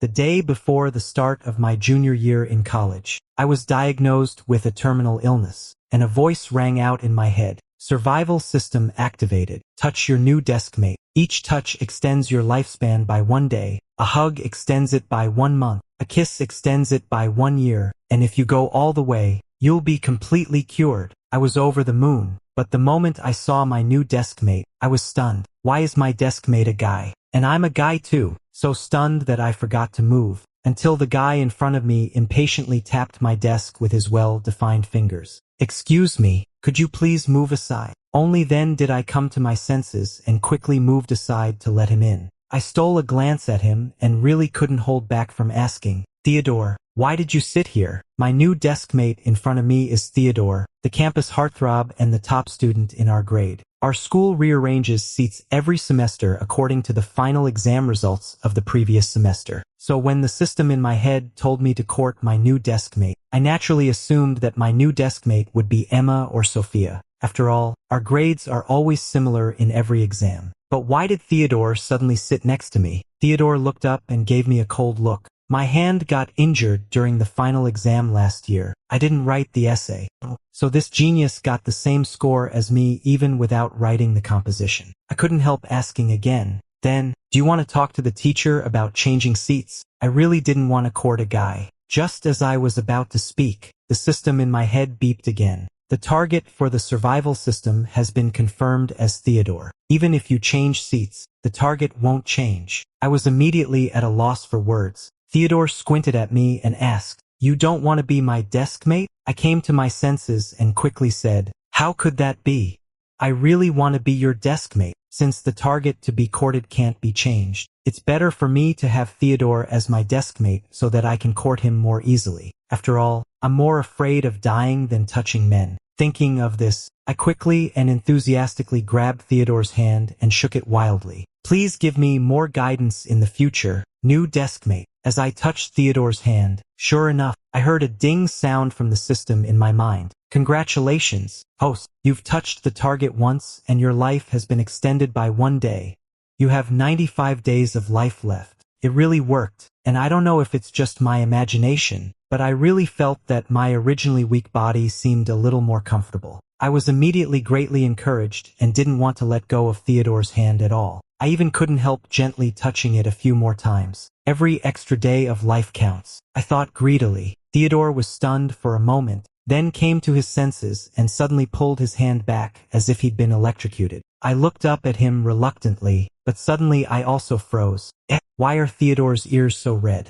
the day before the start of my junior year in college. I was diagnosed with a terminal illness, and a voice rang out in my head. Survival system activated. Touch your new deskmate. Each touch extends your lifespan by 1 day. A hug extends it by 1 month. A kiss extends it by 1 year. And if you go all the way, you'll be completely cured. I was over the moon, but the moment I saw my new deskmate, I was stunned. Why is my deskmate a guy? And I'm a guy too. So stunned that I forgot to move, until the guy in front of me impatiently tapped my desk with his well-defined fingers. Excuse me, could you please move aside? Only then did I come to my senses and quickly moved aside to let him in. I stole a glance at him and really couldn't hold back from asking, Theodore, why did you sit here? My new deskmate in front of me is Theodore, the campus heartthrob and the top student in our grade. Our school rearranges seats every semester according to the final exam results of the previous semester. So when the system in my head told me to court my new deskmate, I naturally assumed that my new deskmate would be Emma or Sophia. After all, our grades are always similar in every exam. But why did Theodore suddenly sit next to me? Theodore looked up and gave me a cold look. My hand got injured during the final exam last year. I didn't write the essay. So this genius got the same score as me even without writing the composition. I couldn't help asking again. Then, do you want to talk to the teacher about changing seats? I really didn't want to court a guy. Just as I was about to speak, the system in my head beeped again. The target for the survival system has been confirmed as Theodore. Even if you change seats, the target won't change. I was immediately at a loss for words. Theodore squinted at me and asked, You don't want to be my deskmate? I came to my senses and quickly said, How could that be? I really want to be your deskmate. Since the target to be courted can't be changed, it's better for me to have Theodore as my deskmate so that I can court him more easily. After all, I'm more afraid of dying than touching men. Thinking of this, I quickly and enthusiastically grabbed Theodore's hand and shook it wildly. Please give me more guidance in the future, new deskmate. As I touched Theodore's hand, sure enough, I heard a ding sound from the system in my mind. Congratulations, host. You've touched the target once and your life has been extended by 1 day. You have 95 days of life left. It really worked, and I don't know if it's just my imagination, but I really felt that my originally weak body seemed a little more comfortable. I was immediately greatly encouraged and didn't want to let go of Theodore's hand at all. I even couldn't help gently touching it a few more times. Every extra day of life counts, I thought greedily. Theodore was stunned for a moment, then came to his senses and suddenly pulled his hand back as if he'd been electrocuted. I looked up at him reluctantly, but suddenly I also froze. Why are Theodore's ears so red?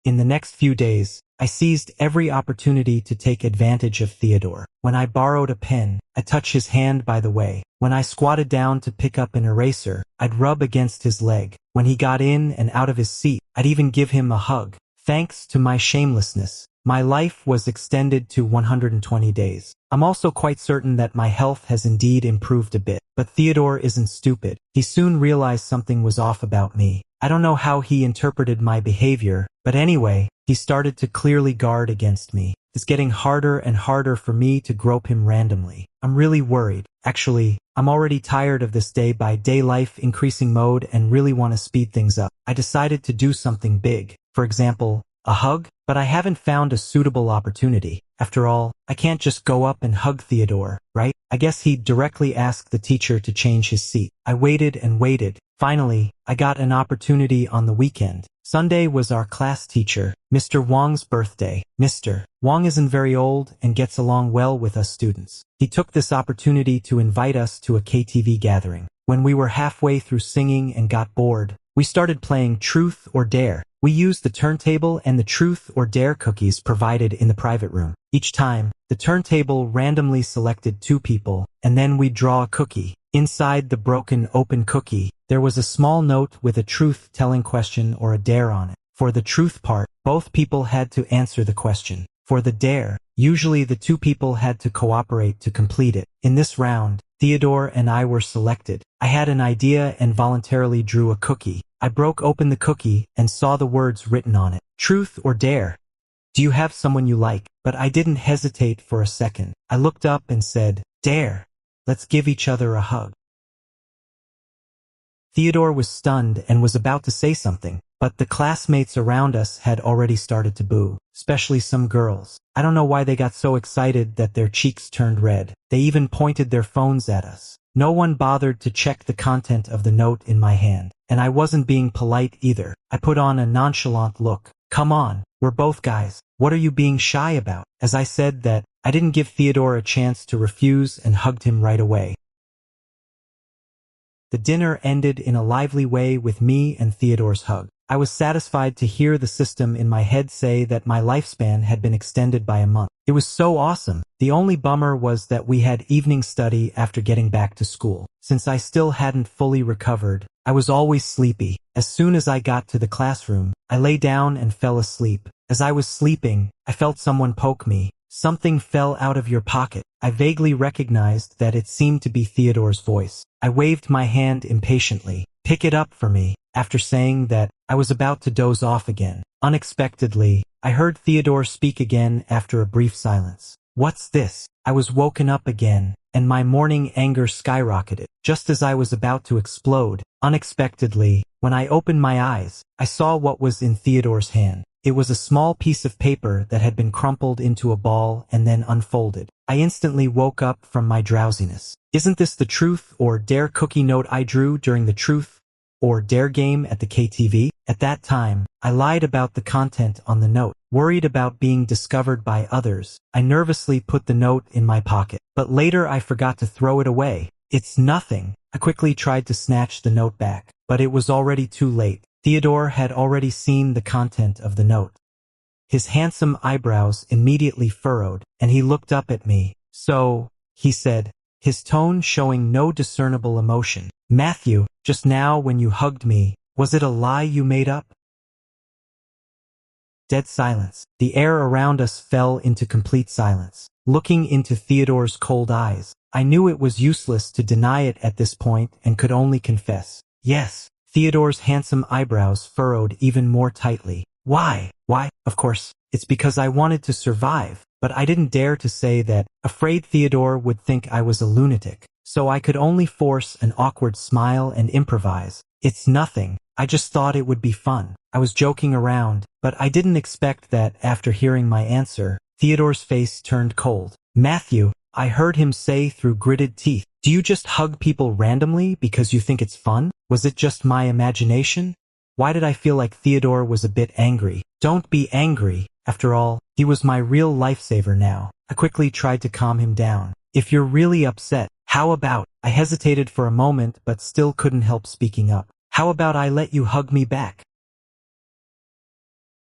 In the next few days, I seized every opportunity to take advantage of Theodore. When I borrowed a pen, I'd touch his hand by the way. When I squatted down to pick up an eraser, I'd rub against his leg. When he got in and out of his seat, I'd even give him a hug. Thanks to my shamelessness, my life was extended to 120 days. I'm also quite certain that my health has indeed improved a bit. But Theodore isn't stupid. He soon realized something was off about me. I don't know how he interpreted my behavior, but anyway, he started to clearly guard against me. It's getting harder and harder for me to grope him randomly. I'm really worried. Actually, I'm already tired of this day-by-day life increasing mode and really want to speed things up. I decided to do something big. For example, a hug? But I haven't found a suitable opportunity. After all, I can't just go up and hug Theodore, right? I guess he'd directly ask the teacher to change his seat. I waited and waited. Finally, I got an opportunity on the weekend. Sunday was our class teacher, Mr. Wang's birthday. Mr. Wang isn't very old and gets along well with us students. He took this opportunity to invite us to a KTV gathering. When we were halfway through singing and got bored, we started playing Truth or Dare. We used the turntable and the Truth or Dare cookies provided in the private room. Each time, the turntable randomly selected 2 people, and then we'd draw a cookie. Inside the broken open cookie, there was a small note with a truth-telling question or a dare on it. For the truth part, both people had to answer the question. For the dare, usually the 2 people had to cooperate to complete it. In this round, Theodore and I were selected. I had an idea and voluntarily drew a cookie. I broke open the cookie and saw the words written on it. Truth or dare? Do you have someone you like? But I didn't hesitate for a second. I looked up and said, Dare. Let's give each other a hug. Theodore was stunned and was about to say something, but the classmates around us had already started to boo, especially some girls. I don't know why they got so excited that their cheeks turned red. They even pointed their phones at us. No one bothered to check the content of the note in my hand, and I wasn't being polite either. I put on a nonchalant look. Come on, we're both guys. What are you being shy about? As I said that, I didn't give Theodore a chance to refuse and hugged him right away. The dinner ended in a lively way with me and Theodore's hug. I was satisfied to hear the system in my head say that my lifespan had been extended by a month. It was so awesome. The only bummer was that we had evening study after getting back to school. Since I still hadn't fully recovered, I was always sleepy. As soon as I got to the classroom, I lay down and fell asleep. As I was sleeping, I felt someone poke me. Something fell out of your pocket. I vaguely recognized that it seemed to be Theodore's voice. I waved my hand impatiently. Pick it up for me. After saying that, I was about to doze off again. Unexpectedly, I heard Theodore speak again after a brief silence. What's this? I was woken up again, and my morning anger skyrocketed. Just as I was about to explode, unexpectedly, when I opened my eyes, I saw what was in Theodore's hand. It was a small piece of paper that had been crumpled into a ball and then unfolded. I instantly woke up from my drowsiness. Isn't this the truth or dare cookie note I drew during the truth or dare game at the KTV? At that time, I lied about the content on the note. Worried about being discovered by others, I nervously put the note in my pocket. But later I forgot to throw it away. It's nothing. I quickly tried to snatch the note back, but it was already too late. Theodore had already seen the content of the note. His handsome eyebrows immediately furrowed, and he looked up at me. So, he said, his tone showing no discernible emotion. Matthew, just now when you hugged me, was it a lie you made up? Dead silence. The air around us fell into complete silence. Looking into Theodore's cold eyes, I knew it was useless to deny it at this point and could only confess. Yes. Theodore's handsome eyebrows furrowed even more tightly. Why? Why? Of course, it's because I wanted to survive, but I didn't dare to say that, afraid Theodore would think I was a lunatic. So I could only force an awkward smile and improvise. It's nothing. I just thought it would be fun. I was joking around, but I didn't expect that after hearing my answer, Theodore's face turned cold. Matthew, I heard him say through gritted teeth, do you just hug people randomly because you think it's fun? Was it just my imagination? Why did I feel like Theodore was a bit angry? Don't be angry. After all, he was my real lifesaver now. I quickly tried to calm him down. If you're really upset, how about? I hesitated for a moment but still couldn't help speaking up. How about I let you hug me back?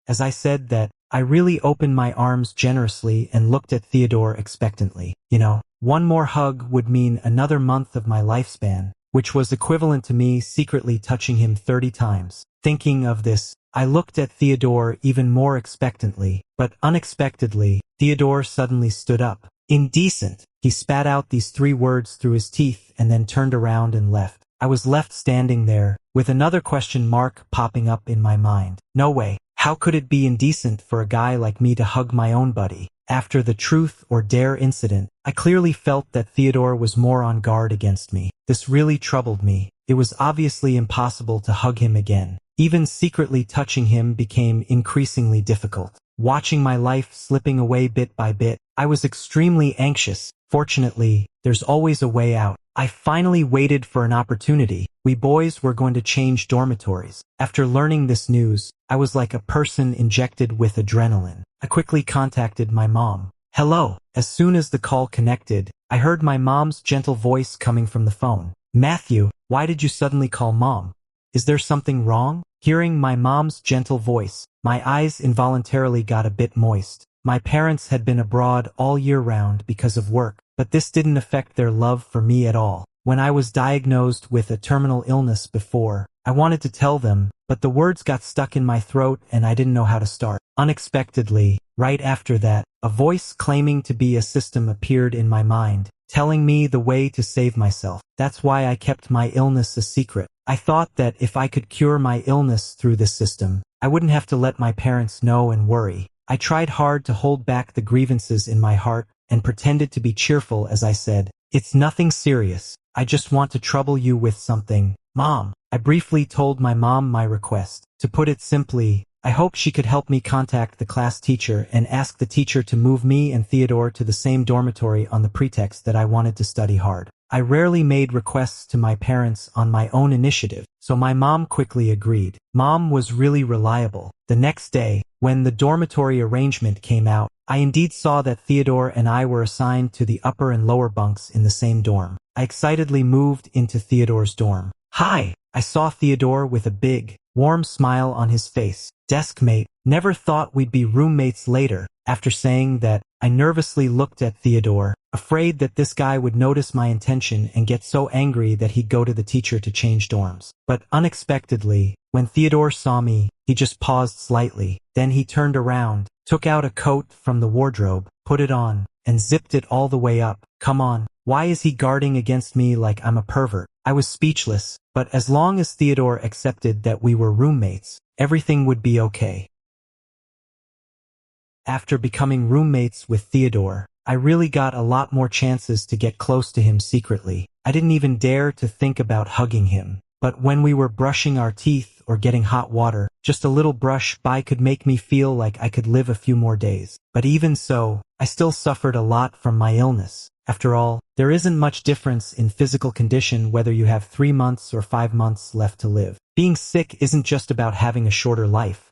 As I said that, I really opened my arms generously and looked at Theodore expectantly. You know, one more hug would mean another month of my lifespan, which was equivalent to me secretly touching him 30 times. Thinking of this, I looked at Theodore even more expectantly, but unexpectedly, Theodore suddenly stood up. Indecent. He spat out these 3 words through his teeth and then turned around and left. I was left standing there, with another question mark popping up in my mind. No way. How could it be indecent for a guy like me to hug my own buddy? After the truth or dare incident, I clearly felt that Theodore was more on guard against me. This really troubled me. It was obviously impossible to hug him again. Even secretly touching him became increasingly difficult. Watching my life slipping away bit by bit, I was extremely anxious. Fortunately, there's always a way out. I finally waited for an opportunity. We boys were going to change dormitories. After learning this news, I was like a person injected with adrenaline. I quickly contacted my mom. Hello. As soon as the call connected, I heard my mom's gentle voice coming from the phone. Matthew, why did you suddenly call Mom? Is there something wrong? Hearing my mom's gentle voice, my eyes involuntarily got a bit moist. My parents had been abroad all year round because of work, but this didn't affect their love for me at all. When I was diagnosed with a terminal illness before, I wanted to tell them, but the words got stuck in my throat and I didn't know how to start. Unexpectedly, right after that, a voice claiming to be a system appeared in my mind, telling me the way to save myself. That's why I kept my illness a secret. I thought that if I could cure my illness through this system, I wouldn't have to let my parents know and worry. I tried hard to hold back the grievances in my heart and pretended to be cheerful as I said, "It's nothing serious. I just want to trouble you with something. Mom, I briefly told my mom my request. To put it simply, I hoped she could help me contact the class teacher and ask the teacher to move me and Theodore to the same dormitory on the pretext that I wanted to study hard. I rarely made requests to my parents on my own initiative, so my mom quickly agreed. Mom was really reliable. The next day, when the dormitory arrangement came out, I indeed saw that Theodore and I were assigned to the upper and lower bunks in the same dorm. I excitedly moved into Theodore's dorm. Hi! I saw Theodore with a big, warm smile on his face. Deskmate, never thought we'd be roommates later. After saying that, I nervously looked at Theodore, afraid that this guy would notice my intention and get so angry that he'd go to the teacher to change dorms. But unexpectedly, when Theodore saw me, he just paused slightly. Then he turned around, took out a coat from the wardrobe, put it on, and zipped it all the way up. Come on, why is he guarding against me like I'm a pervert? I was speechless, but as long as Theodore accepted that we were roommates, everything would be okay. After becoming roommates with Theodore, I really got a lot more chances to get close to him secretly. I didn't even dare to think about hugging him. But when we were brushing our teeth or getting hot water, just a little brush by could make me feel like I could live a few more days. But even so, I still suffered a lot from my illness. After all, there isn't much difference in physical condition whether you have 3 months or 5 months left to live. Being sick isn't just about having a shorter life.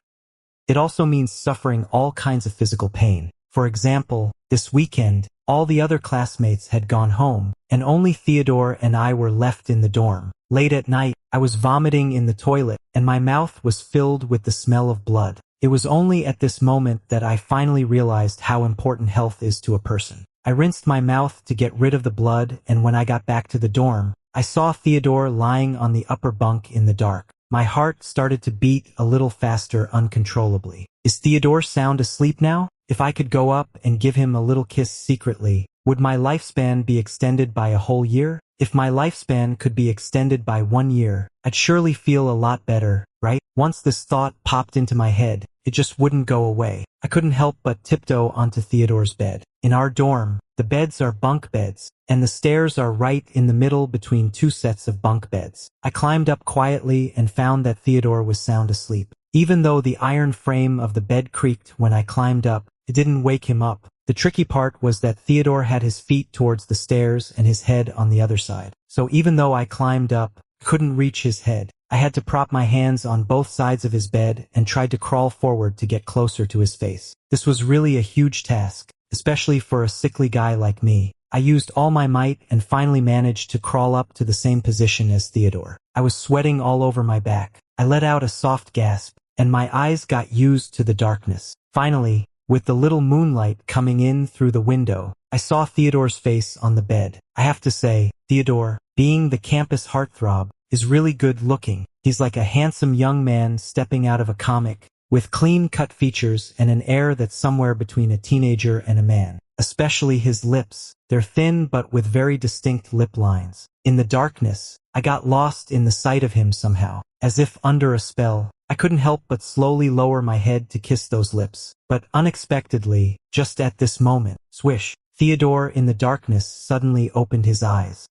It also means suffering all kinds of physical pain. For example, this weekend, all the other classmates had gone home, and only Theodore and I were left in the dorm. Late at night, I was vomiting in the toilet, and my mouth was filled with the smell of blood. It was only at this moment that I finally realized how important health is to a person. I rinsed my mouth to get rid of the blood, and when I got back to the dorm, I saw Theodore lying on the upper bunk in the dark. My heart started to beat a little faster uncontrollably. Is Theodore sound asleep now? If I could go up and give him a little kiss secretly, would my lifespan be extended by a whole year? If my lifespan could be extended by 1 year, I'd surely feel a lot better, right? Once this thought popped into my head, it just wouldn't go away. I couldn't help but tiptoe onto Theodore's bed. In our dorm, the beds are bunk beds, and the stairs are right in the middle between 2 sets of bunk beds. I climbed up quietly and found that Theodore was sound asleep. Even though the iron frame of the bed creaked when I climbed up, it didn't wake him up. The tricky part was that Theodore had his feet towards the stairs and his head on the other side. So even though I climbed up, I couldn't reach his head. I had to prop my hands on both sides of his bed and tried to crawl forward to get closer to his face. This was really a huge task, especially for a sickly guy like me. I used all my might and finally managed to crawl up to the same position as Theodore. I was sweating all over my back. I let out a soft gasp, and my eyes got used to the darkness. Finally, with the little moonlight coming in through the window, I saw Theodore's face on the bed. I have to say, Theodore, being the campus heartthrob, is really good looking. He's like a handsome young man stepping out of a comic, with clean-cut features and an air that's somewhere between a teenager and a man. Especially his lips. They're thin but with very distinct lip lines. In the darkness, I got lost in the sight of him somehow. As if under a spell, I couldn't help but slowly lower my head to kiss those lips. But unexpectedly, just at this moment, swish, Theodore in the darkness suddenly opened his eyes.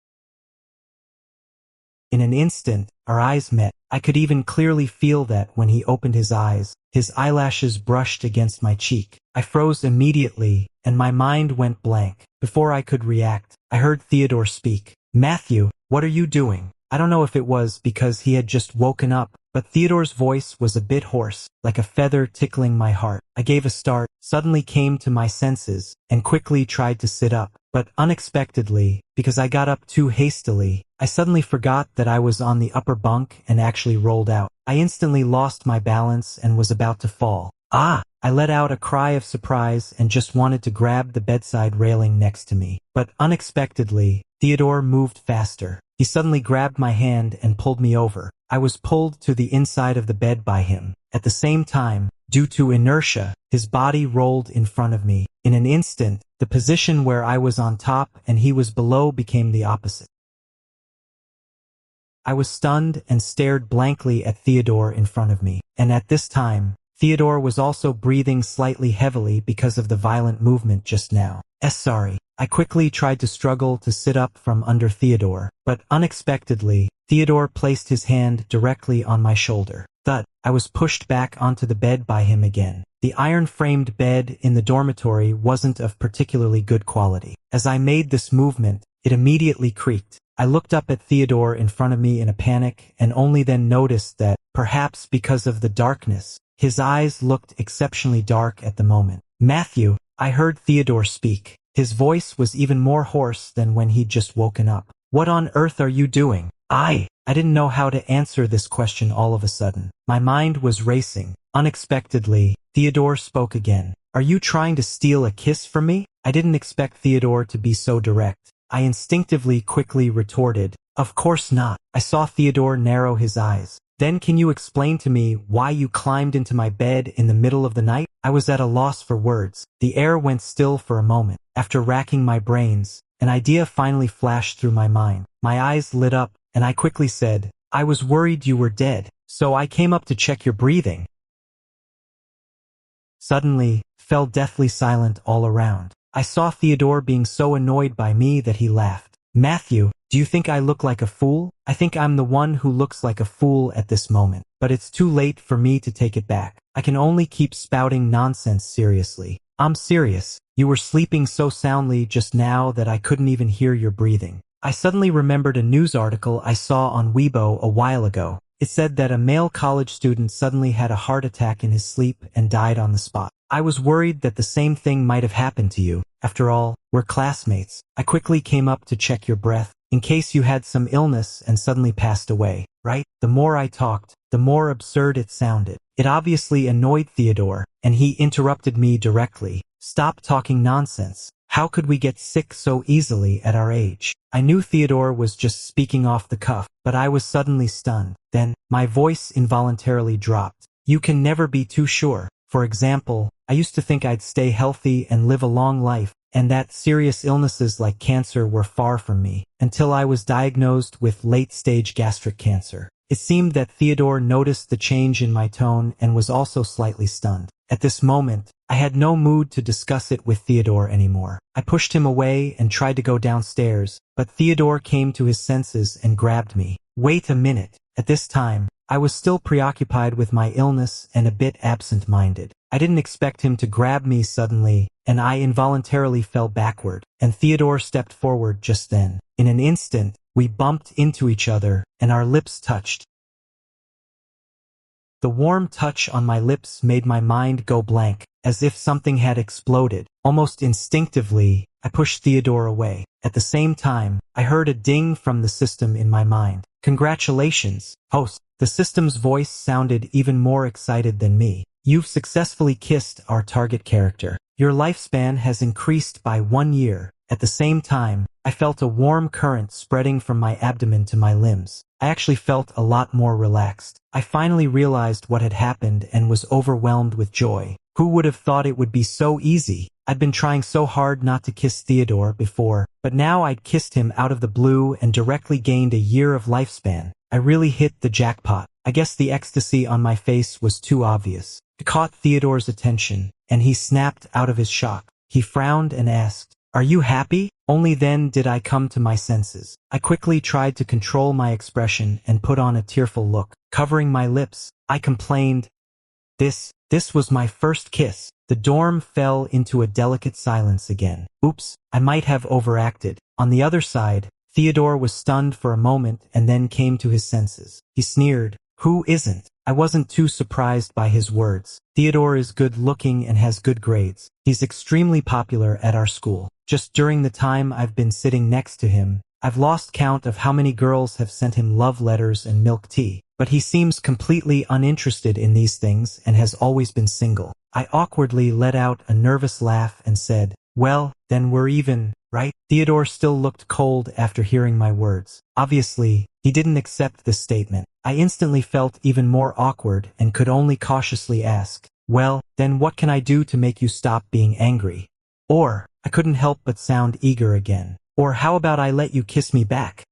In an instant, our eyes met. I could even clearly feel that when he opened his eyes, his eyelashes brushed against my cheek. I froze immediately, and my mind went blank. Before I could react, I heard Theodore speak. Matthew, what are you doing? I don't know if it was because he had just woken up, but Theodore's voice was a bit hoarse, like a feather tickling my heart. I gave a start, suddenly came to my senses, and quickly tried to sit up. But unexpectedly, because I got up too hastily, I suddenly forgot that I was on the upper bunk and actually rolled out. I instantly lost my balance and was about to fall. Ah! I let out a cry of surprise and just wanted to grab the bedside railing next to me. But unexpectedly, Theodore moved faster. He suddenly grabbed my hand and pulled me over. I was pulled to the inside of the bed by him. At the same time, due to inertia, his body rolled in front of me. In an instant, the position where I was on top and he was below became the opposite. I was stunned and stared blankly at Theodore in front of me. And at this time, Theodore was also breathing slightly heavily because of the violent movement just now. Sorry. I quickly tried to struggle to sit up from under Theodore, but unexpectedly, Theodore placed his hand directly on my shoulder. Thud. I was pushed back onto the bed by him again. The iron-framed bed in the dormitory wasn't of particularly good quality. As I made this movement, it immediately creaked. I looked up at Theodore in front of me in a panic and only then noticed that, perhaps because of the darkness, his eyes looked exceptionally dark at the moment. Matthew, I heard Theodore speak. His voice was even more hoarse than when he'd just woken up. What on earth are you doing? I didn't know how to answer this question all of a sudden. My mind was racing. Unexpectedly, Theodore spoke again. Are you trying to steal a kiss from me? I didn't expect Theodore to be so direct. I instinctively quickly retorted, of course not. I saw Theodore narrow his eyes. Then can you explain to me why you climbed into my bed in the middle of the night? I was at a loss for words. The air went still for a moment. After racking my brains, an idea finally flashed through my mind. My eyes lit up, and I quickly said, I was worried you were dead, so I came up to check your breathing. Suddenly, fell deathly silent all around. I saw Theodore being so annoyed by me that he laughed. Matthew, do you think I look like a fool? I think I'm the one who looks like a fool at this moment, but it's too late for me to take it back. I can only keep spouting nonsense seriously. I'm serious. You were sleeping so soundly just now that I couldn't even hear your breathing. I suddenly remembered a news article I saw on Weibo a while ago. It said that a male college student suddenly had a heart attack in his sleep and died on the spot. I was worried that the same thing might have happened to you. After all, we're classmates. I quickly came up to check your breath, in case you had some illness and suddenly passed away, right? The more I talked, the more absurd it sounded. It obviously annoyed Theodore, and he interrupted me directly. Stop talking nonsense. How could we get sick so easily at our age? I knew Theodore was just speaking off the cuff, but I was suddenly stunned. Then, my voice involuntarily dropped. You can never be too sure. For example, I used to think I'd stay healthy and live a long life, and that serious illnesses like cancer were far from me, until I was diagnosed with late-stage gastric cancer. It seemed that Theodore noticed the change in my tone and was also slightly stunned. At this moment, I had no mood to discuss it with Theodore anymore. I pushed him away and tried to go downstairs, but Theodore came to his senses and grabbed me. Wait a minute. At this time, I was still preoccupied with my illness and a bit absent-minded. I didn't expect him to grab me suddenly, and I involuntarily fell backward, and Theodore stepped forward just then. In an instant, we bumped into each other, and our lips touched. The warm touch on my lips made my mind go blank, as if something had exploded. Almost instinctively, I pushed Theodore away. At the same time, I heard a ding from the system in my mind. Congratulations, host. The system's voice sounded even more excited than me. You've successfully kissed our target character. Your lifespan has increased by 1 year. At the same time, I felt a warm current spreading from my abdomen to my limbs. I actually felt a lot more relaxed. I finally realized what had happened and was overwhelmed with joy. Who would have thought it would be so easy? I'd been trying so hard not to kiss Theodore before, but now I'd kissed him out of the blue and directly gained a year of lifespan. I really hit the jackpot. I guess the ecstasy on my face was too obvious. It caught Theodore's attention, and he snapped out of his shock. He frowned and asked, "Are you happy?" Only then did I come to my senses. I quickly tried to control my expression and put on a tearful look. Covering my lips, I complained, This was my first kiss." The dorm fell into a delicate silence again. Oops, I might have overacted. On the other side, Theodore was stunned for a moment and then came to his senses. He sneered, "Who isn't?" I wasn't too surprised by his words. Theodore is good-looking and has good grades. He's extremely popular at our school. Just during the time I've been sitting next to him, I've lost count of how many girls have sent him love letters and milk tea. But he seems completely uninterested in these things and has always been single. I awkwardly let out a nervous laugh and said, "Well, then we're even, right?" Theodore still looked cold after hearing my words. Obviously, he didn't accept this statement. I instantly felt even more awkward and could only cautiously ask, "Well, then what can I do to make you stop being angry?" Or, I couldn't help but sound eager again. "Or how about I let you kiss me back?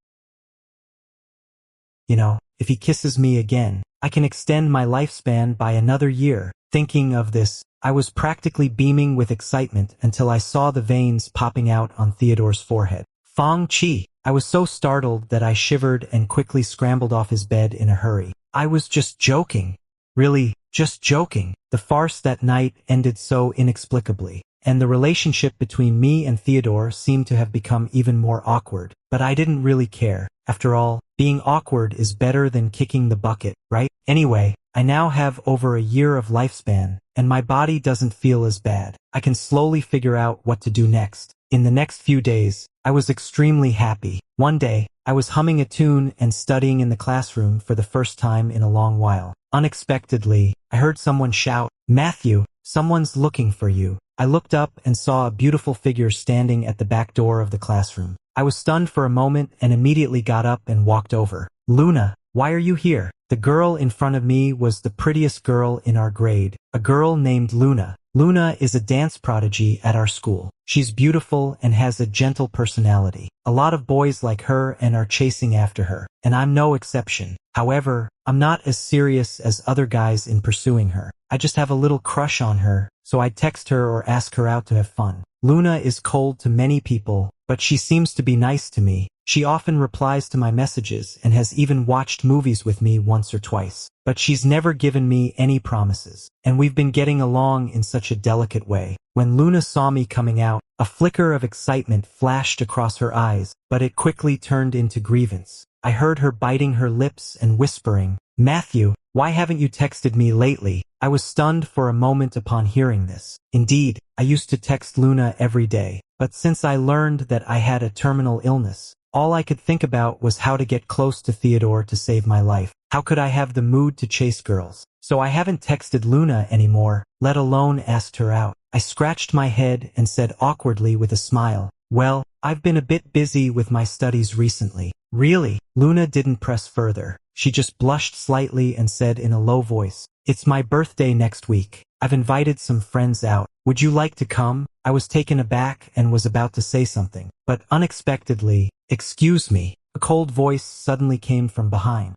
You know, if he kisses me again, I can extend my lifespan by another year." Thinking of this, I was practically beaming with excitement until I saw the veins popping out on Theodore's forehead. Fong Chi! I was so startled that I shivered and quickly scrambled off his bed in a hurry. I was just joking. Really, just joking. The farce that night ended so inexplicably, and the relationship between me and Theodore seemed to have become even more awkward. But I didn't really care. After all, being awkward is better than kicking the bucket, right? Anyway, I now have over a year of lifespan, and my body doesn't feel as bad. I can slowly figure out what to do next. In the next few days, I was extremely happy. One day, I was humming a tune and studying in the classroom for the first time in a long while. Unexpectedly, I heard someone shout, "Matthew, someone's looking for you." I looked up and saw a beautiful figure standing at the back door of the classroom. I was stunned for a moment and immediately got up and walked over. "Luna, why are you here?" The girl in front of me was the prettiest girl in our grade, a girl named Luna. Luna is a dance prodigy at our school. She's beautiful and has a gentle personality. A lot of boys like her and are chasing after her, and I'm no exception. However, I'm not as serious as other guys in pursuing her. I just have a little crush on her, so I text her or ask her out to have fun. Luna is cold to many people, but she seems to be nice to me. She often replies to my messages and has even watched movies with me once or twice. But she's never given me any promises, and we've been getting along in such a delicate way. When Luna saw me coming out, a flicker of excitement flashed across her eyes, but it quickly turned into grievance. I heard her biting her lips and whispering, "Matthew, why haven't you texted me lately?" I was stunned for a moment upon hearing this. Indeed, I used to text Luna every day, but since I learned that I had a terminal illness, all I could think about was how to get close to Theodore to save my life. How could I have the mood to chase girls? So I haven't texted Luna anymore, let alone asked her out. I scratched my head and said awkwardly with a smile, "Well, I've been a bit busy with my studies recently." "Really?" Luna didn't press further. She just blushed slightly and said in a low voice, "It's my birthday next week. I've invited some friends out. Would you like to come?" I was taken aback and was about to say something, but unexpectedly, "Excuse me." A cold voice suddenly came from behind.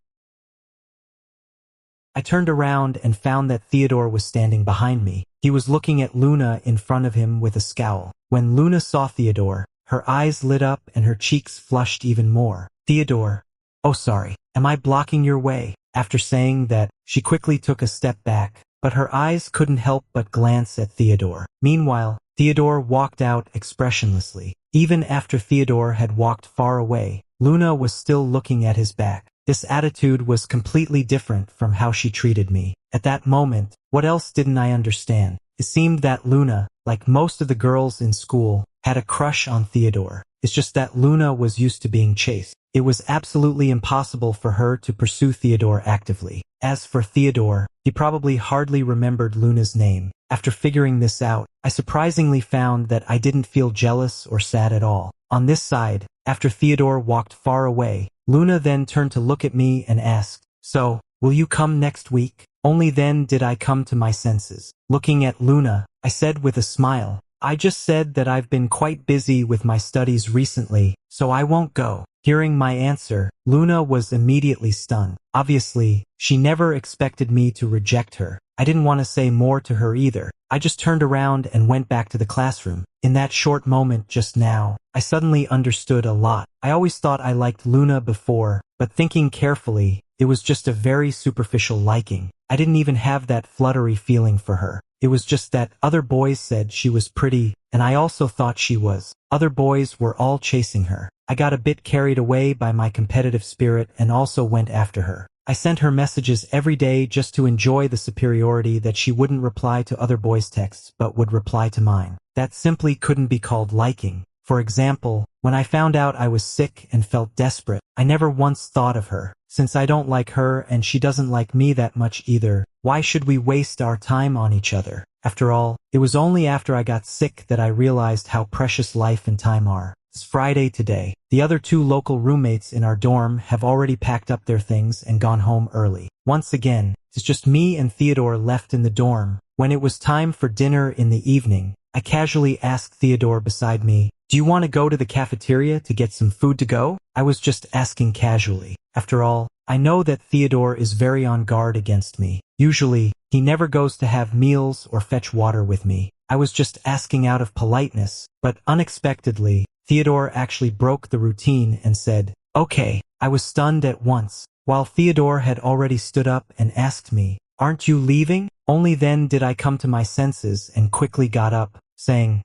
I turned around and found that Theodore was standing behind me. He was looking at Luna in front of him with a scowl. When Luna saw Theodore, her eyes lit up and her cheeks flushed even more. "Theodore, oh sorry, am I blocking your way?" After saying that, she quickly took a step back, but her eyes couldn't help but glance at Theodore. Meanwhile, Theodore walked out expressionlessly. Even after Theodore had walked far away, Luna was still looking at his back. This attitude was completely different from how she treated me. At that moment, what else didn't I understand? It seemed that Luna, like most of the girls in school, had a crush on Theodore. It's just that Luna was used to being chased. It was absolutely impossible for her to pursue Theodore actively. As for Theodore, he probably hardly remembered Luna's name. After figuring this out, I surprisingly found that I didn't feel jealous or sad at all. On this side, after Theodore walked far away, Luna then turned to look at me and asked, "So, will you come next week?" Only then did I come to my senses. Looking at Luna, I said with a smile, "I just said that I've been quite busy with my studies recently, so I won't go." Hearing my answer, Luna was immediately stunned. Obviously, she never expected me to reject her. I didn't want to say more to her either. I just turned around and went back to the classroom. In that short moment just now, I suddenly understood a lot. I always thought I liked Luna before, but thinking carefully, it was just a very superficial liking. I didn't even have that fluttery feeling for her. It was just that other boys said she was pretty, and I also thought she was. Other boys were all chasing her. I got a bit carried away by my competitive spirit and also went after her. I sent her messages every day just to enjoy the superiority that she wouldn't reply to other boys' texts but would reply to mine. That simply couldn't be called liking. For example, when I found out I was sick and felt desperate, I never once thought of her. Since I don't like her and she doesn't like me that much either, why should we waste our time on each other? After all, it was only after I got sick that I realized how precious life and time are. It's Friday today. The other two local roommates in our dorm have already packed up their things and gone home early. Once again, it's just me and Theodore left in the dorm. When it was time for dinner in the evening, I casually asked Theodore beside me, "Do you want to go to the cafeteria to get some food to go?" I was just asking casually. After all, I know that Theodore is very on guard against me. Usually, he never goes to have meals or fetch water with me. I was just asking out of politeness, but unexpectedly, Theodore actually broke the routine and said, "Okay." I was stunned at once. While Theodore had already stood up and asked me, "Aren't you leaving?" Only then did I come to my senses and quickly got up, saying,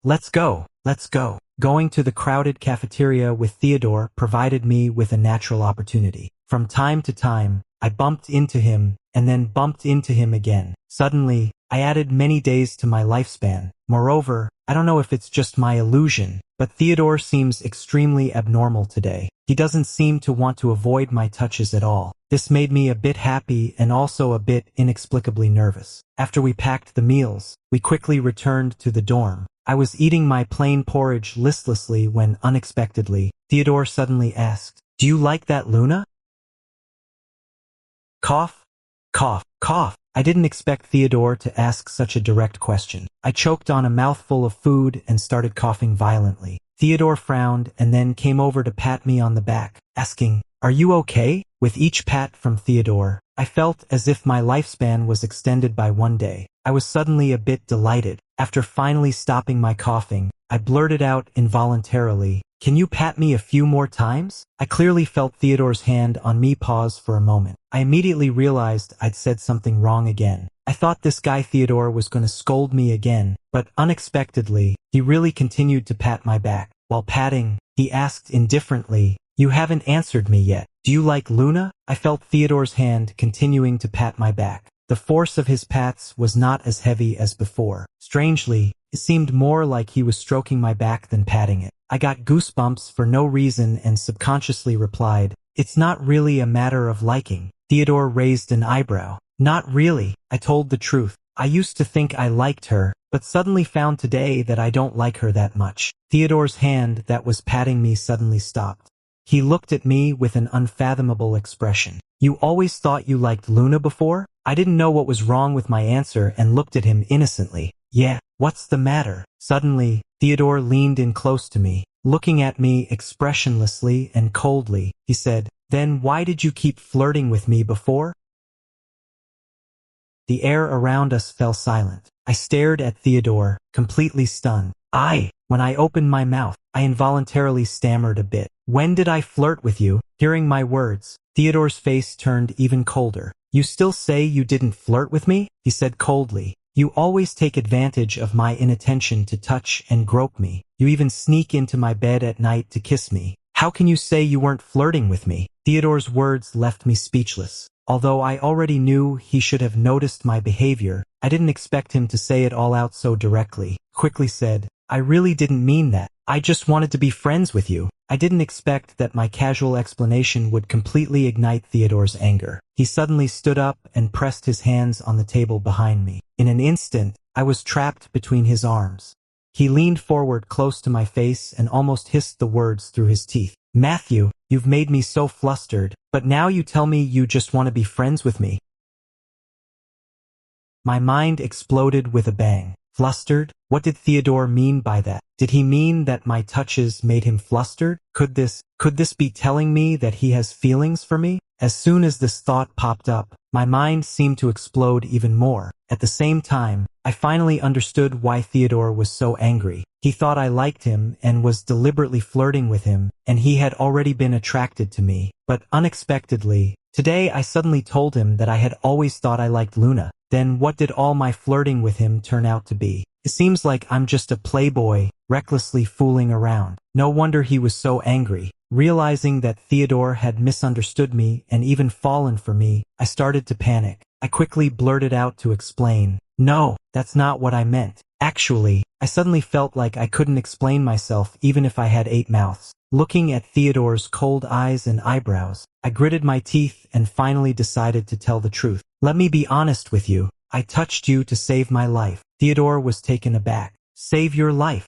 "Let's go, let's go." Going to the crowded cafeteria with Theodore provided me with a natural opportunity. From time to time, I bumped into him, and then bumped into him again. Suddenly, I added many days to my lifespan. Moreover, I don't know if it's just my illusion, but Theodore seems extremely abnormal today. He doesn't seem to want to avoid my touches at all. This made me a bit happy and also a bit inexplicably nervous. After we packed the meals, we quickly returned to the dorm. I was eating my plain porridge listlessly when, unexpectedly, Theodore suddenly asked, "Do you like that, Luna?" Cough, cough, cough. I didn't expect Theodore to ask such a direct question. I choked on a mouthful of food and started coughing violently. Theodore frowned and then came over to pat me on the back, asking, "Are you okay?" With each pat from Theodore, I felt as if my lifespan was extended by one day. I was suddenly a bit delighted. After finally stopping my coughing, I blurted out involuntarily, "Can you pat me a few more times?" I clearly felt Theodore's hand on me pause for a moment. I immediately realized I'd said something wrong again. I thought this guy Theodore was going to scold me again, but unexpectedly, he really continued to pat my back. While patting, he asked indifferently, "You haven't answered me yet. Do you like Luna?" I felt Theodore's hand continuing to pat my back. The force of his pats was not as heavy as before. Strangely, it seemed more like he was stroking my back than patting it. I got goosebumps for no reason and subconsciously replied, "It's not really a matter of liking." Theodore raised an eyebrow. "Not really." I told the truth. I used to think I liked her, but suddenly found today that I don't like her that much. Theodore's hand that was patting me suddenly stopped. He looked at me with an unfathomable expression. "You always thought you liked Luna before?" I didn't know what was wrong with my answer and looked at him innocently. "Yeah, what's the matter?" Suddenly, Theodore leaned in close to me. Looking at me expressionlessly and coldly, he said, "Then why did you keep flirting with me before?" The air around us fell silent. I stared at Theodore, completely stunned. When I opened my mouth, I involuntarily stammered a bit. "When did I flirt with you?" Hearing my words, Theodore's face turned even colder. "You still say you didn't flirt with me?" he said coldly. "You always take advantage of my inattention to touch and grope me. You even sneak into my bed at night to kiss me. How can you say you weren't flirting with me?" Theodore's words left me speechless. Although I already knew he should have noticed my behavior, I didn't expect him to say it all out so directly. Quickly said, "I really didn't mean that. I just wanted to be friends with you." I didn't expect that my casual explanation would completely ignite Theodore's anger. He suddenly stood up and pressed his hands on the table behind me. In an instant, I was trapped between his arms. He leaned forward close to my face and almost hissed the words through his teeth. "Matthew, you've made me so flustered, but now you tell me you just want to be friends with me." My mind exploded with a bang. Flustered? What did Theodore mean by that? Did he mean that my touches made him flustered? Could this be telling me that he has feelings for me? As soon as this thought popped up, my mind seemed to explode even more. At the same time, I finally understood why Theodore was so angry. He thought I liked him and was deliberately flirting with him, and he had already been attracted to me. But unexpectedly, today I suddenly told him that I had always thought I liked Luna. Then what did all my flirting with him turn out to be? It seems like I'm just a playboy, recklessly fooling around. No wonder he was so angry. Realizing that Theodore had misunderstood me and even fallen for me, I started to panic. I quickly blurted out to explain, "No, that's not what I meant." Actually, I suddenly felt like I couldn't explain myself even if I had 8 mouths. Looking at Theodore's cold eyes and eyebrows, I gritted my teeth and finally decided to tell the truth. "Let me be honest with you. I touched you to save my life." Theodore was taken aback. "Save your life?"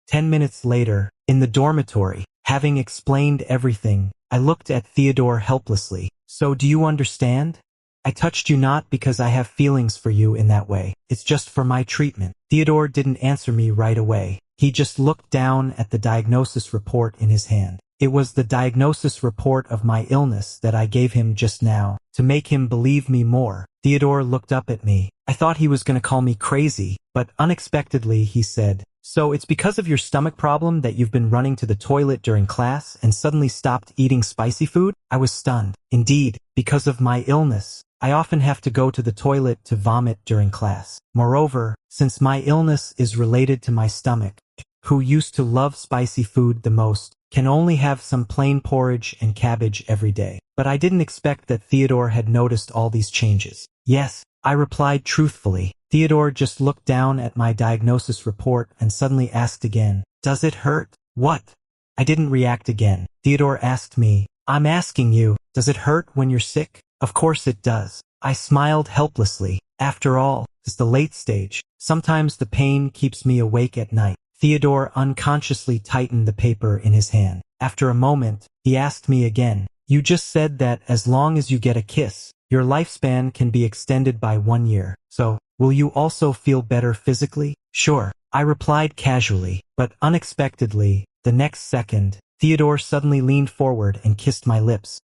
10 minutes later, in the dormitory, having explained everything, I looked at Theodore helplessly. "So do you understand? I touched you not because I have feelings for you in that way. It's just for my treatment." Theodore didn't answer me right away. He just looked down at the diagnosis report in his hand. It was the diagnosis report of my illness that I gave him just now, to make him believe me more. Theodore looked up at me. I thought he was going to call me crazy, but unexpectedly he said, "So it's because of your stomach problem that you've been running to the toilet during class and suddenly stopped eating spicy food?" I was stunned. Indeed, because of my illness, I often have to go to the toilet to vomit during class. Moreover, since my illness is related to my stomach, who used to love spicy food the most, can only have some plain porridge and cabbage every day. But I didn't expect that Theodore had noticed all these changes. "Yes," I replied truthfully. Theodore just looked down at my diagnosis report and suddenly asked again, "Does it hurt?" "What?" I didn't react again. Theodore asked me, "I'm asking you, does it hurt when you're sick?" "Of course it does." I smiled helplessly. After all, it's the late stage. Sometimes the pain keeps me awake at night. Theodore unconsciously tightened the paper in his hand. After a moment, he asked me again, "You just said that as long as you get a kiss, your lifespan can be extended by 1 year. So, will you also feel better physically?" "Sure," I replied casually, but unexpectedly, the next second, Theodore suddenly leaned forward and kissed my lips.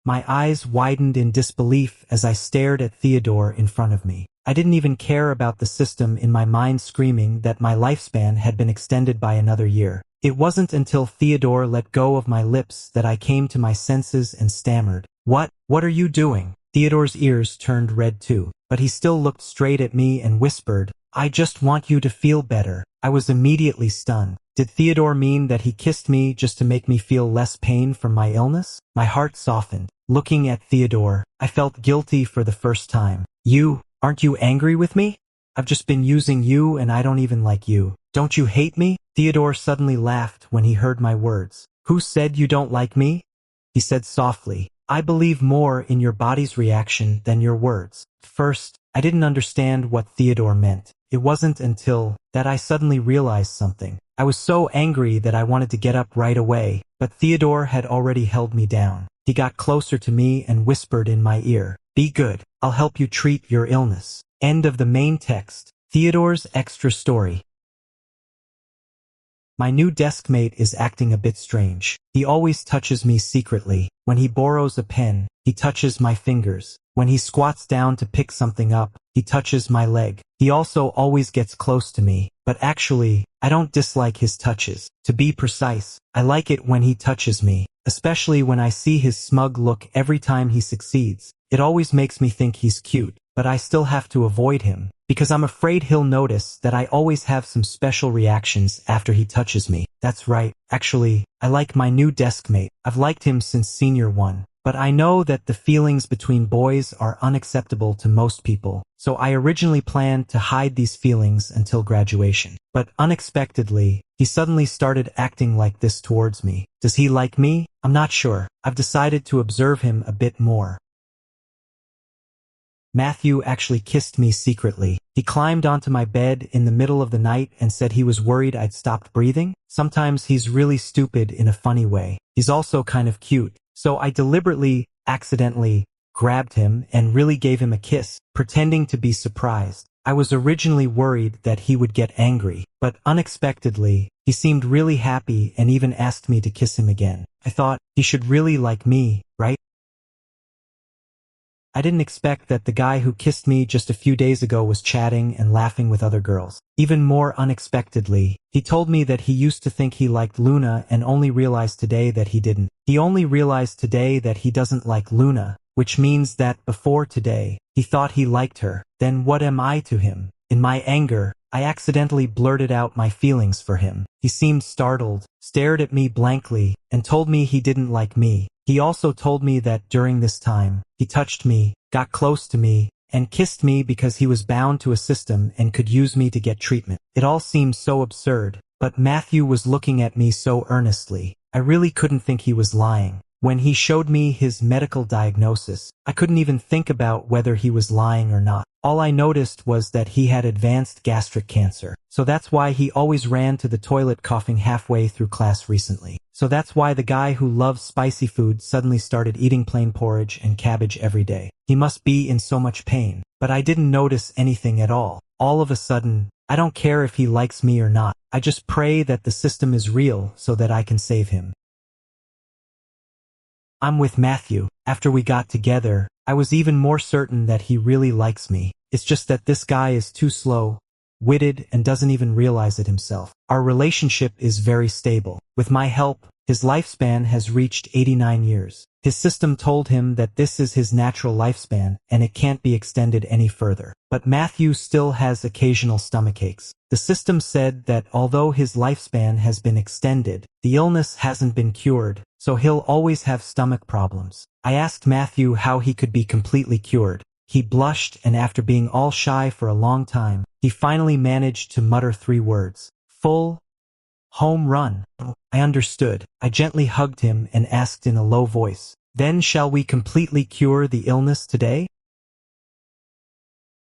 My eyes widened in disbelief as I stared at Theodore in front of me. I didn't even care about the system in my mind screaming that my lifespan had been extended by another year. It wasn't until Theodore let go of my lips that I came to my senses and stammered, What are you doing?" Theodore's ears turned red too, but he still looked straight at me and whispered, "I just want you to feel better." I was immediately stunned. Did Theodore mean that he kissed me just to make me feel less pain from my illness? My heart softened. Looking at Theodore, I felt guilty for the first time. Aren't you angry with me? I've just been using you and I don't even like you. Don't you hate me?" Theodore suddenly laughed when he heard my words. "Who said you don't like me?" He said softly, "I believe more in your body's reaction than your words." First, I didn't understand what Theodore meant. It wasn't until that I suddenly realized something. I was so angry that I wanted to get up right away, but Theodore had already held me down. He got closer to me and whispered in my ear, "Be good, I'll help you treat your illness." End of the main text. Theodore's extra story. My new deskmate is acting a bit strange. He always touches me secretly. When he borrows a pen, he touches my fingers. When he squats down to pick something up, he touches my leg. He also always gets close to me, but actually, I don't dislike his touches. To be precise, I like it when he touches me, especially when I see his smug look every time he succeeds. It always makes me think he's cute, but I still have to avoid him, because I'm afraid he'll notice that I always have some special reactions after he touches me. That's right, actually, I like my new deskmate. I've liked him since senior 1. But I know that the feelings between boys are unacceptable to most people, so I originally planned to hide these feelings until graduation. But unexpectedly, he suddenly started acting like this towards me. Does he like me? I'm not sure. I've decided to observe him a bit more. Matthew actually kissed me secretly. He climbed onto my bed in the middle of the night and said he was worried I'd stopped breathing. Sometimes he's really stupid in a funny way. He's also kind of cute. So I deliberately, accidentally, grabbed him and really gave him a kiss, pretending to be surprised. I was originally worried that he would get angry, but unexpectedly, he seemed really happy and even asked me to kiss him again. I thought, he should really like me, right? I didn't expect that the guy who kissed me just a few days ago was chatting and laughing with other girls. Even more unexpectedly, he told me that he used to think he liked Luna and only realized today that he didn't. He only realized today that he doesn't like Luna, which means that before today, he thought he liked her. Then what am I to him? In my anger, I accidentally blurted out my feelings for him. He seemed startled, stared at me blankly, and told me he didn't like me. He also told me that during this time, he touched me, got close to me, and kissed me because he was bound to a system and could use me to get treatment. It all seemed so absurd, but Matthew was looking at me so earnestly. I really couldn't think he was lying. When he showed me his medical diagnosis, I couldn't even think about whether he was lying or not. All I noticed was that he had advanced gastric cancer. So that's why he always ran to the toilet coughing halfway through class recently. So that's why the guy who loves spicy food suddenly started eating plain porridge and cabbage every day. He must be in so much pain. But I didn't notice anything at all. All of a sudden, I don't care if he likes me or not. I just pray that the system is real so that I can save him. I'm with Matthew. After we got together, I was even more certain that he really likes me. It's just that this guy is too slow-witted and doesn't even realize it himself. Our relationship is very stable. With my help, his lifespan has reached 89 years. His system told him that this is his natural lifespan and it can't be extended any further. But Matthew still has occasional stomachaches. The system said that although his lifespan has been extended, the illness hasn't been cured, so he'll always have stomach problems. I asked Matthew how he could be completely cured. He blushed, and after being all shy for a long time, he finally managed to mutter 3 words. Full home run. I understood. I gently hugged him and asked in a low voice, "Then shall we completely cure the illness today?"